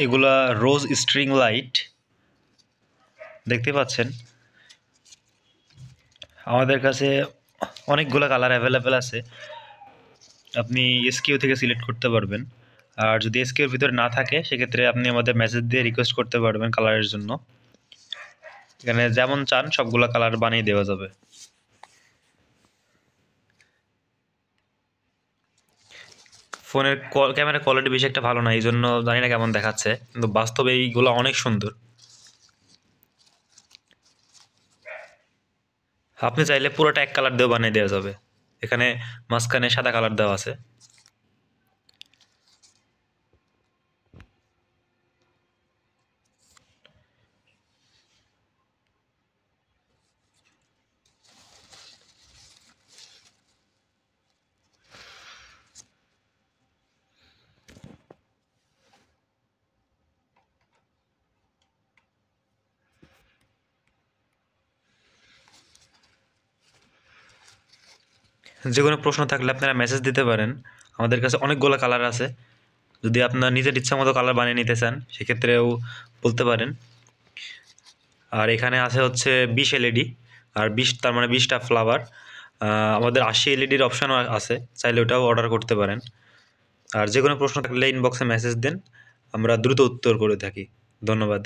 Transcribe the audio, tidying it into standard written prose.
এগুলা রোজ string light দেখতে পাচ্ছেন। আমাদের কাছে অনেকগুলো কালার অ্যাভেলেবেল আছে, আপনি এসকিউ থেকে সিলেক্ট করতে পারবেন। আর যদি এসকিউর ভিতরে না থাকে সেক্ষেত্রে আপনি আমাদের মেসেজ দিয়ে রিকোয়েস্ট করতে পারবেন কালারের জন্য। এখানে যেমন চান সবগুলো কালার বানিয়ে দেওয়া যাবে। ফোনের ক্যামেরা কোয়ালিটি বেশি একটা ভালো না, এই জন্য জানি না কেমন দেখাচ্ছে, কিন্তু বাস্তবে এইগুলো অনেক সুন্দর। আপনি চাইলে পুরোটা এক কালার দিয়েও বানিয়ে দেওয়া যাবে। এখানে মাঝখানে সাদা কালার দেওয়া আছে। যে কোনো প্রশ্ন থাকলে আপনারা মেসেজ দিতে পারেন। আমাদের কাছে অনেকগুলো কালার আছে, যদি আপনার নিজের ইচ্ছা মতো কালার বানিয়ে নিতে চান সেক্ষেত্রেও বলতে পারেন। আর এখানে আছে হচ্ছে 20 এলইডি, আর 20 তার মানে 20টা ফ্লাওয়ার। আমাদের 80 এলইডির অপশানও আছে, চাইলে ওটাও অর্ডার করতে পারেন। আর যে কোনো প্রশ্ন থাকলে ইনবক্সে মেসেজ দেন, আমরা দ্রুত উত্তর করে থাকি। ধন্যবাদ।